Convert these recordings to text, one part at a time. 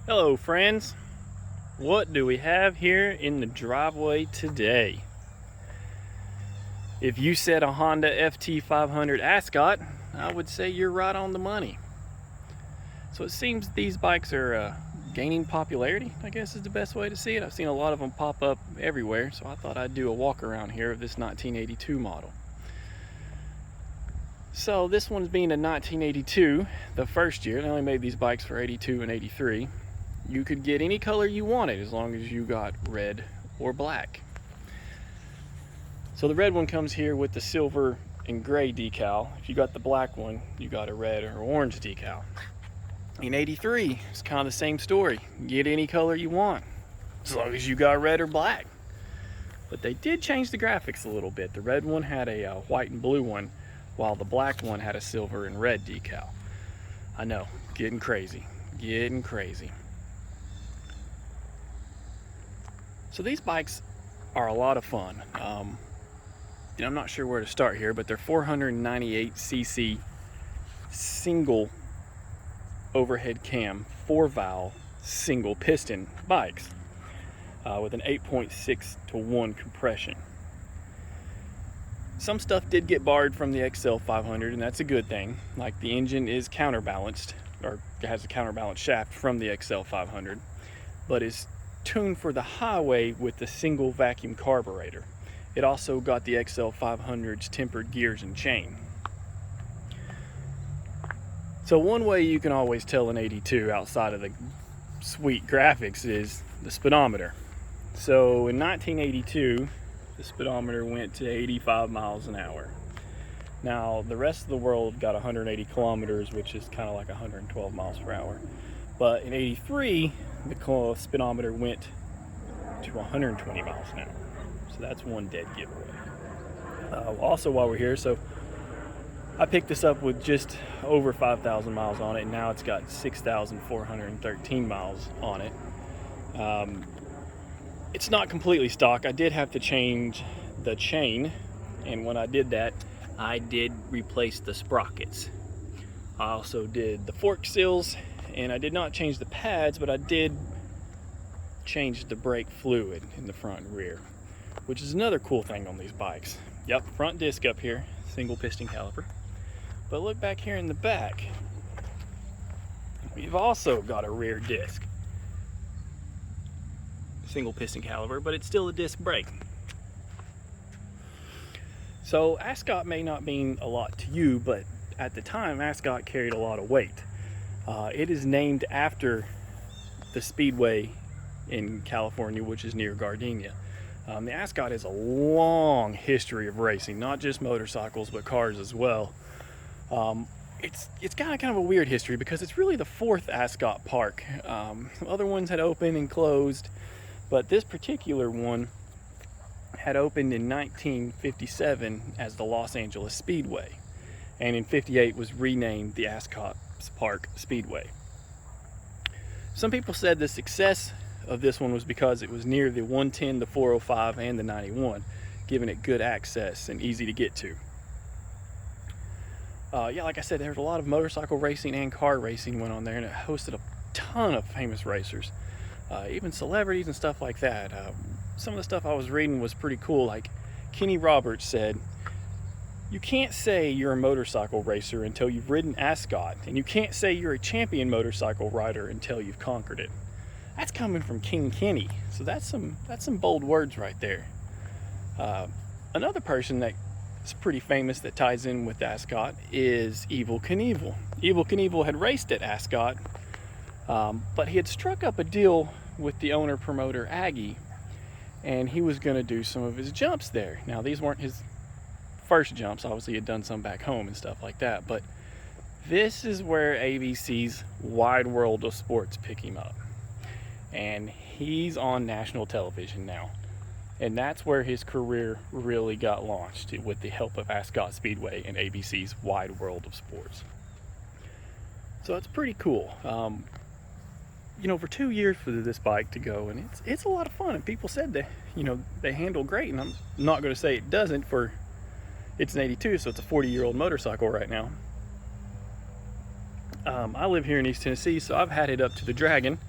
Hello friends, what do we have here in the driveway today? If you said a Honda FT500 Ascot, I would say you're right on the money. So it seems these bikes are gaining popularity, I guess is the best way to see it. I've seen a lot of them pop up everywhere, so I thought I'd do a walk around here of this 1982 model. So this one's being a 1982, the first year. They only made these bikes for 82 and 83. You could get any color you wanted as long as you got red or black. So the red one comes here with the silver and gray decal. If you got the black one, you got a red or orange decal. In 83, it's kind of the same story. Get any color you want as long as you got red or black. But they did change the graphics a little bit. The red one had a white and blue one, while the black one had a silver and red decal. I know, getting crazy. So these bikes are a lot of fun. I'm not sure where to start here, but they're 498cc single overhead cam, 4-valve, single piston bikes with an 8.6-to-1 compression. Some stuff did get borrowed from the XL500, and that's a good thing. Like the engine is counterbalanced, or has a counterbalanced shaft from the XL500, but is tuned for the highway with the single vacuum carburetor. It also got the XL500's tempered gears and chain. So one way you can always tell an 82 outside of the sweet graphics is the speedometer. So in 1982, the speedometer went to 85 miles an hour. Now the rest of the world got 180 kilometers, which is kind of like 112 miles per hour. But in 83, the speedometer went to 120 miles an hour. So that's one dead giveaway. Also, while we're here, so I picked this up with just over 5,000 miles on it, and now it's got 6,413 miles on it. It's not completely stock. I did have to change the chain, and when I did that, I did replace the sprockets. I also did the fork seals, and I did not change the pads, but I did change the brake fluid in the front and rear, which is another cool thing on these bikes. Yep, front disc up here, single piston caliper. But look back here in the back. We've also got a rear disc. Single piston caliper, but it's still a disc brake. So Ascot may not mean a lot to you, but at the time Ascot carried a lot of weight. It is named after the speedway in California, which is near Gardenia. The Ascot has a long history of racing, not just motorcycles, but cars as well. It's got kind of a weird history because it's really the fourth Ascot park. Other ones had opened and closed, but this particular one had opened in 1957 as the Los Angeles Speedway, and in 58 was renamed the Ascot Park Speedway. Some people said the success of this one was because it was near the 110, the 405, and the 91, giving it good access and easy to get to. Yeah, like I said, there's a lot of motorcycle racing and car racing went on there, and it hosted a ton of famous racers, even celebrities and stuff like that. Some of the stuff I was reading was pretty cool. Like Kenny Roberts said, "You can't say you're a motorcycle racer until you've ridden Ascot, and you can't say you're a champion motorcycle rider until you've conquered it." That's coming from King Kenny, so that's some bold words right there. Another person that's pretty famous that ties in with Ascot is Evel Knievel. Evel Knievel had raced at Ascot, but he had struck up a deal with the owner-promoter Aggie, and he was going to do some of his jumps there. Now, these weren't his first jumps. Obviously, he had done some back home and stuff like that, but this is where ABC's Wide World of Sports pick him up. And he's on national television now. And that's where his career really got launched, with the help of Ascot Speedway and ABC's Wide World of Sports. So it's pretty cool. For 2 years for this bike to go, and it's a lot of fun. And people said that, they handle great. And I'm not going to say it doesn't, for it's an 82, so it's a 40-year-old motorcycle right now. I live here in East Tennessee, so I've had it up to the Dragon,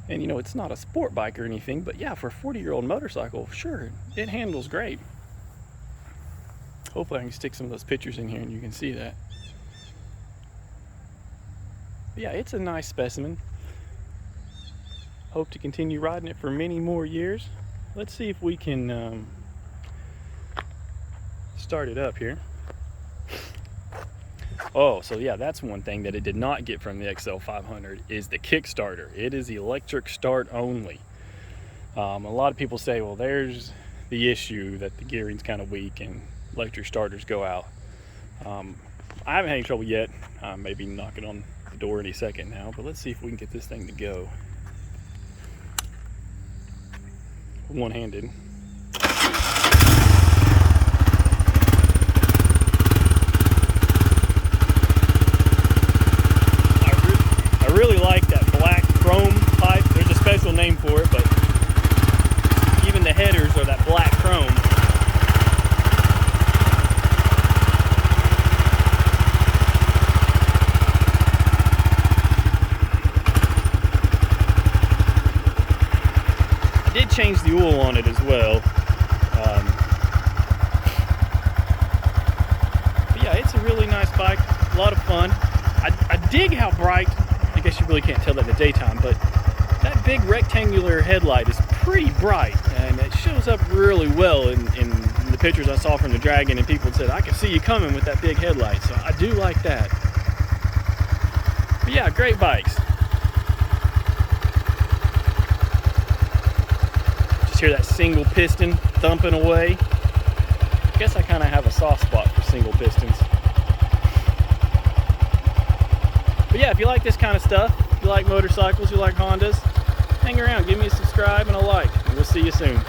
And you know, it's not a sport bike or anything, but yeah, for a 40-year-old motorcycle, sure, it handles great. Hopefully I can stick some of those pictures in here and you can see that. But yeah, it's a nice specimen. Hope to continue riding it for many more years. Let's see if we can start it up here. Oh, so yeah, that's one thing that it did not get from the XL500 is the Kickstarter. It is electric start only. A lot of people say, well, there's the issue that the gearing's kind of weak and electric starters go out. I haven't had any trouble yet. Maybe knocking on the door any second now, but let's see if we can get this thing to go. One-handed. I really like that black chrome pipe. There's a special name for it, but even the headers are that black chrome. I did change the oil on it as well. But yeah, it's a really nice bike, a lot of fun. I dig how bright, I guess you really can't tell that in the daytime, but that big rectangular headlight is pretty bright, and it shows up really well in the pictures I saw from the Dragon, and people said, I can see you coming with that big headlight, so I do like that. But yeah, great bikes. Just hear that single piston thumping away. I guess I kind of have a soft spot for single pistons. But yeah, if you like this kind of stuff, if you like motorcycles, you like Hondas, hang around, give me a subscribe and a like, and we'll see you soon.